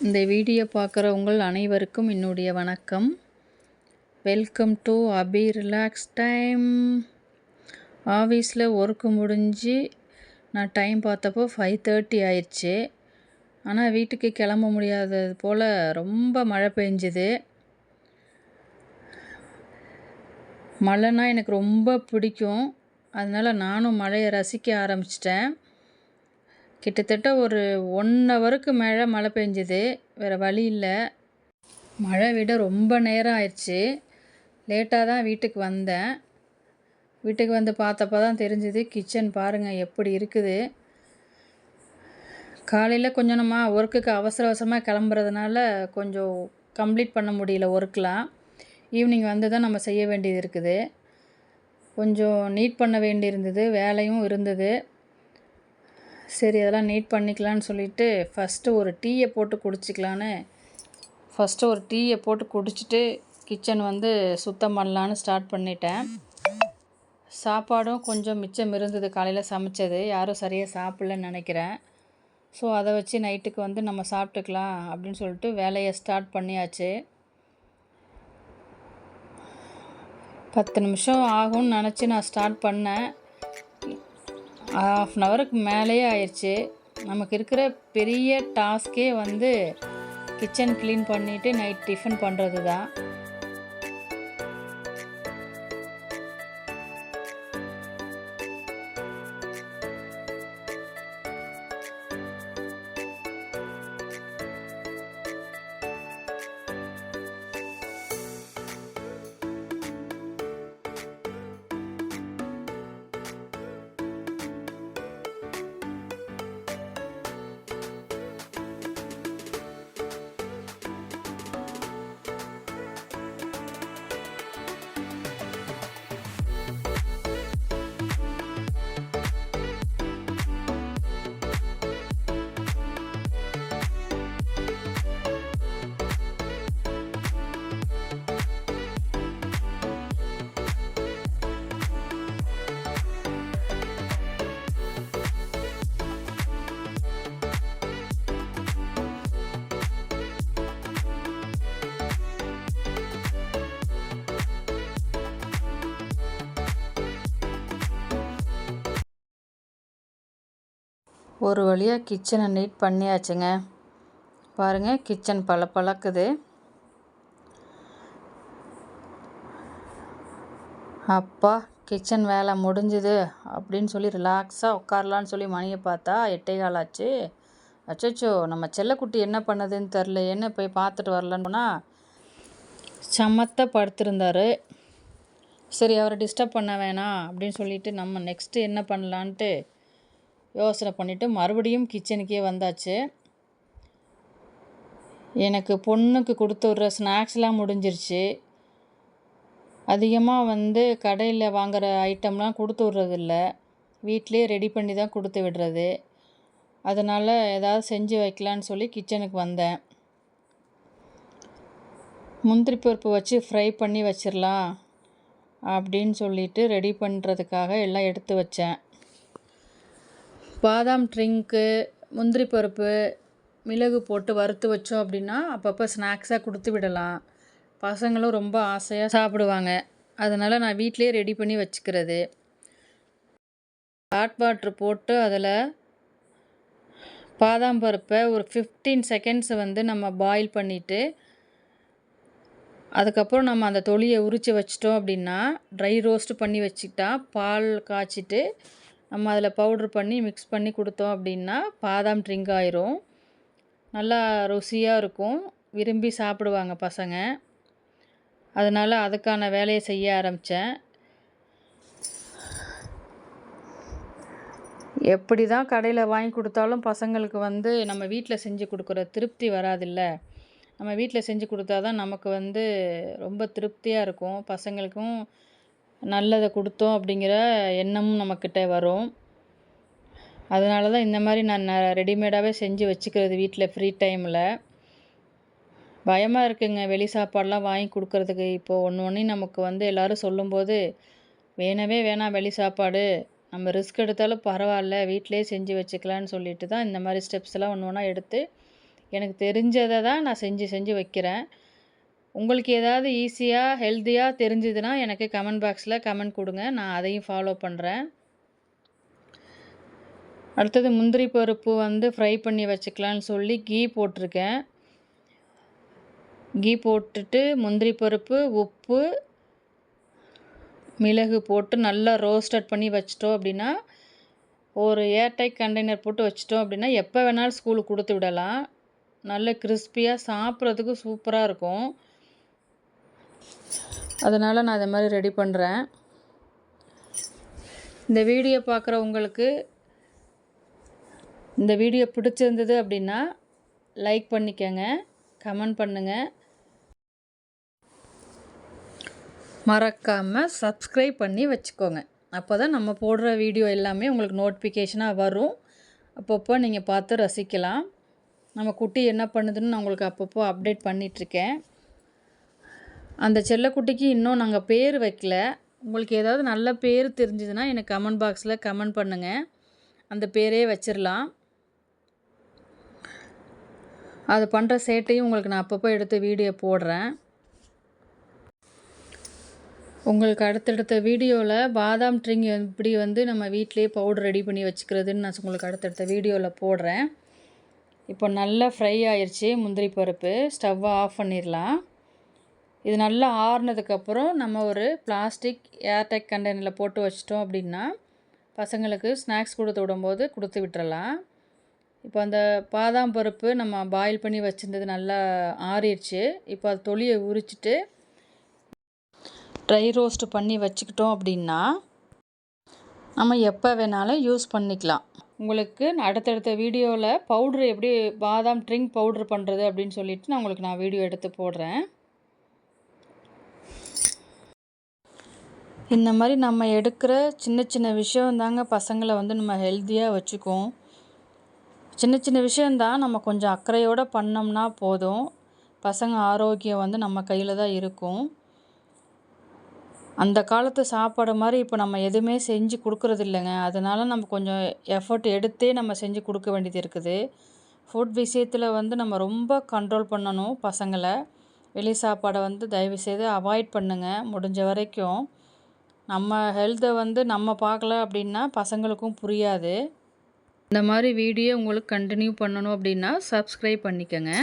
இந்த வீடியோ பார்க்குற உங்கள் அனைவருக்கும் என்னுடைய வணக்கம். Welcome to Abhi relax time. ஆஃபீஸில் ஒர்க்கு முடிஞ்சு நான் டைம் பார்த்தப்போ 5:30 ஆயிடுச்சு. ஆனால் வீட்டுக்கு கிளம்ப முடியாதது போல் ரொம்ப மழை பெஞ்சுது. மழைனா எனக்கு ரொம்ப பிடிக்கும். அதனால் நானும் மழையை ரசிக்க ஆரம்பிச்சிட்டேன். கிட்டத்தட்ட ஒரு 1 ஹவருக்கு மேலே மழை பெஞ்சுது. வேறு வழி இல்லை. மழை விட ரொம்ப நேரம் ஆயிடுச்சு. லேட்டாக தான் வீட்டுக்கு வந்தேன். வீட்டுக்கு வந்து பார்த்தப்ப தான் தெரிஞ்சுது கிச்சன் பாருங்கள் எப்படி இருக்குது. காலையில் கொஞ்சம் நம்ம ஒர்க்குக்கு அவசர அவசரமாக கிளம்புறதுனால கொஞ்சம் கம்ப்ளீட் பண்ண முடியல ஒர்க்லாம். ஈவினிங் வந்து தான் நம்ம செய்ய வேண்டியது இருக்குது. கொஞ்சம் நீட் பண்ண வேண்டியிருந்தது, வேலையும் இருந்தது. சரி அதெல்லாம் நீட் பண்ணிக்கலான்னு சொல்லிவிட்டு ஃபஸ்ட்டு ஒரு டீயை போட்டு குடிச்சிட்டு கிச்சன் வந்து சுத்தம் பண்ணலான்னு ஸ்டார்ட் பண்ணிட்டேன். சாப்பாடும் கொஞ்சம் மிச்சம் இருந்தது, காலையில் சமைச்சது. யாரும் சரியாக சாப்பிட்லன்னு நினைக்கிறேன். ஸோ அதை வச்சு நைட்டுக்கு வந்து நம்ம சாப்பிட்டுக்கலாம் அப்படின்னு சொல்லிட்டு வேலையை ஸ்டார்ட் பண்ணியாச்சு. 10 நிமிஷம் ஆகும்னு நினச்சி நான் ஸ்டார்ட் பண்ணேன். 1/2 ஹவருக்கு மேலேயே ஆயிடுச்சு. நமக்கு இருக்கிற பெரிய டாஸ்கே வந்து கிச்சன் க்ளீன் பண்ணிவிட்டு நைட் டிஃபன் பண்ணுறது தான். ஒரு வழியாக கிச்சனை நீட் பண்ணியாச்சுங்க. பாருங்கள் கிச்சன் பளபளக்குது. அப்பா கிச்சன் வேலை முடிஞ்சுது அப்படின்னு சொல்லி ரிலாக்ஸாக உட்காரலான்னு சொல்லி மணியை பார்த்தா 8:15 ஆச்சு. அச்சோ நம்ம செல்லக்குட்டி என்ன பண்ணுதுன்னு தெரிலையேன்னு போய் பார்த்துட்டு வரலன்னா சமத்த படுத்திருந்தார். சரி அவரை டிஸ்டர்ப் பண்ண வேணாம் அப்படின்னு சொல்லிட்டு நம்ம நெக்ஸ்ட்டு என்ன பண்ணலான்ட்டு யோசனை பண்ணிவிட்டு மறுபடியும் கிச்சனுக்கே வந்தாச்சு. எனக்கு பொண்ணுக்கு கொடுத்து விட்ற ஸ்நாக்ஸ்லாம் முடிஞ்சிருச்சு. அதிகமாக வந்து கடையில் வாங்குகிற ஐட்டம்லாம் கொடுத்து விட்றதில்ல, வீட்டிலே ரெடி பண்ணி தான் கொடுத்து விடுறது. அதனால் ஏதாவது செஞ்சு வைக்கலான்னு சொல்லி கிச்சனுக்கு வந்தேன். முந்திரி பருப்பு வச்சு ஃப்ரை பண்ணி வச்சிடலாம் அப்படின்னு சொல்லிட்டு ரெடி பண்ணுறதுக்காக எல்லாம் எடுத்து வச்சேன். பாதாம் ட்ரிங்க்கு, முந்திரி பருப்பு, மிளகு போட்டு வறுத்து வச்சோம் அப்படின்னா அப்பப்போ ஸ்நாக்ஸாக கொடுத்து விடலாம். பசங்களும் ரொம்ப ஆசையாக சாப்பிடுவாங்க. அதனால் நான் வீட்டிலே ரெடி பண்ணி வச்சுக்கிறது. ஹாட் வாட்ரு போட்டு அதில் பாதாம் பருப்பை ஒரு 15 செகண்ட்ஸ் வந்து நம்ம பாயில் பண்ணிவிட்டு அதுக்கப்புறம் நம்ம அந்த தொலியை உரித்து வச்சிட்டோம் அப்படின்னா ட்ரை ரோஸ்ட் பண்ணி வச்சுக்கிட்டா பால் காய்ச்சிட்டு நம்ம அதில் பவுட்ரு பண்ணி மிக்ஸ் பண்ணி கொடுத்தோம் அப்படின்னா பாதாம் ட்ரிங்க் ஆயிரும். நல்லா ருசியாக இருக்கும், விரும்பி சாப்பிடுவாங்க பசங்க. அதனால் அதுக்கான வேலையை செய்ய ஆரம்பித்தேன். எப்படி தான் கடையில் வாங்கி கொடுத்தாலும் பசங்களுக்கு வந்து நம்ம வீட்டில் செஞ்சு கொடுக்குற திருப்தி வராதில்ல. நம்ம வீட்டில் செஞ்சு கொடுத்தா தான் நமக்கு வந்து ரொம்ப திருப்தியாக இருக்கும். பசங்களுக்கும் நல்லதை கொடுத்தோம் அப்படிங்கிற எண்ணமும் நம்மக்கிட்ட வரும். அதனால தான் இந்த மாதிரி நான் ரெடிமேடாகவே செஞ்சு வச்சுக்கிறது வீட்டில் ஃப்ரீ டைமில். பயமாக இருக்குங்க வெளி சாப்பாடெலாம் வாங்கி கொடுக்குறதுக்கு. இப்போது ஒன்றையும் நமக்கு வந்து எல்லோரும் சொல்லும்போது வேணாம் வெளி சாப்பாடு, நம்ம ரிஸ்க் எடுத்தாலும் பரவாயில்ல வீட்டிலே செஞ்சு வச்சுக்கலான்னு சொல்லிட்டு தான் இந்த மாதிரி ஸ்டெப்ஸ்லாம் ஒன்று ஒன்றா எடுத்து எனக்கு தெரிஞ்சதை தான் நான் செஞ்சு செஞ்சு வைக்கிறேன். உங்களுக்கு ஏதாவது ஈஸியாக ஹெல்த்தியாக தெரிஞ்சதுன்னா எனக்கு கமெண்ட் பாக்ஸில் கமெண்ட் கொடுங்க, நான் அதையும் ஃபாலோ பண்ணுறேன். அடுத்தது முந்திரி பருப்பு வந்து ஃப்ரை பண்ணி வச்சுக்கலான்னு சொல்லி கீ போட்டிருக்கேன். கீ போட்டுட்டு முந்திரி பருப்பு, உப்பு, மிளகு போட்டு நல்லா ரோஸ்டட் பண்ணி வச்சிட்டோம் அப்படின்னா, ஒரு ஏர்டைட் கண்டெய்னர் போட்டு வச்சிட்டோம் அப்படின்னா எப்போ வேணாலும் ஸ்கூலுக்கு கொடுத்து விடலாம். நல்ல கிறிஸ்பியாக சாப்பிட்றதுக்கு சூப்பராக இருக்கும். அதனால் நான் அதை மாதிரி ரெடி பண்ணுறேன். இந்த வீடியோ பார்க்குறவங்களுக்கு இந்த வீடியோ பிடிச்சிருந்தது அப்படின்னா லைக் பண்ணிக்கங்க, கமெண்ட் பண்ணுங்கள், மறக்காமல் சப்ஸ்கிரைப் பண்ணி வச்சுக்கோங்க. அப்போ தான் நம்ம போடுற வீடியோ எல்லாமே உங்களுக்கு நோட்டிஃபிகேஷனாக வரும். அப்பப்போ நீங்கள் பார்த்து ரசிக்கலாம். நம்ம குட்டி என்ன பண்ணுதுன்னு நான் உங்களுக்கு அப்பப்போ அப்டேட் பண்ணிகிட்ருக்கேன். அந்த செல்லக்குட்டிக்கு இன்னும் நாங்கள் பேர் வைக்கல. உங்களுக்கு ஏதாவது நல்ல பேர் தெரிஞ்சதுன்னா எனக்கு கமெண்ட் பாக்ஸில் கமெண்ட் பண்ணுங்கள், அந்த பேரே வச்சிடலாம். அது பண்ணுற சேட்டையும் உங்களுக்கு நான் அப்பப்போ எடுத்து வீடியோ போடுறேன். உங்களுக்கு அடுத்தடுத்த வீடியோவில் பாதாம் ட்ரிங்க் எப்படி வந்து நம்ம வீட்டிலேயே பவுடர் ரெடி பண்ணி வச்சுக்கிறதுன்னு நான் உங்களுக்கு அடுத்தடுத்த வீடியோவில் போடுறேன். இப்போ நல்லா ஃப்ரை ஆயிடுச்சு முந்திரி பருப்பு. ஸ்டவ்வை ஆஃப் பண்ணிடலாம். இது நல்லா ஆறுனதுக்கப்புறம் நம்ம ஒரு பிளாஸ்டிக் ஏர்டைட் கண்டெய்னரில் போட்டு வச்சிட்டோம் அப்படின்னா பசங்களுக்கு ஸ்நாக்ஸ் கொடுத்து விடும்போது கொடுத்து விட்டுறலாம். இப்போ அந்த பாதாம் பருப்பு நம்ம பாயில் பண்ணி வச்சுருந்தது நல்லா ஆறிடுச்சு. இப்போ அது தொலியை உரிச்சிட்டு ட்ரை ரோஸ்ட் பண்ணி வச்சுக்கிட்டோம் அப்படின்னா நம்ம எப்போ வேணாலும் யூஸ் பண்ணிக்கலாம். உங்களுக்கு அடுத்தடுத்த வீடியோவில் பவுட்ரு எப்படி பாதாம் ட்ரிங்க் பவுட்ரு பண்ணுறது அப்படின்னு சொல்லிட்டு நான் வீடியோ எடுத்து போடுறேன். இந்த மாதிரி நம்ம எடுக்கிற சின்ன சின்ன விஷயம் தாங்க பசங்களை வந்து நம்ம ஹெல்த்தியாக வச்சுக்கும். சின்ன சின்ன விஷயந்தான், நம்ம கொஞ்சம் அக்கறையோடு பண்ணோம்னா போதும். பசங்க ஆரோக்கியம் வந்து நம்ம கையில் தான் இருக்கும். அந்த காலத்து சாப்பாடு மாதிரி இப்போ நம்ம எதுவுமே செஞ்சு கொடுக்குறது இல்லைங்க. அதனால் நம்ம கொஞ்சம் எஃபர்ட் எடுத்தே நம்ம செஞ்சு கொடுக்க வேண்டியது இருக்குது. ஃபுட் விஷயத்தில் வந்து நம்ம ரொம்ப கண்ட்ரோல் பண்ணணும் பசங்களை. வெளி சாப்பாடை வந்து தயவுசெய்து அவாய்ட் பண்ணுங்கள் முடிஞ்ச வரைக்கும். நம்ம ஹெல்த்தை வந்து நம்ம பார்க்கல அப்படின்னா பசங்களுக்கும் புரியாது. இந்த மாதிரி வீடியோ உங்களுக்கு கண்டினியூ பண்ணணும் அப்படின்னா சப்ஸ்கிரைப் பண்ணிக்கோங்க.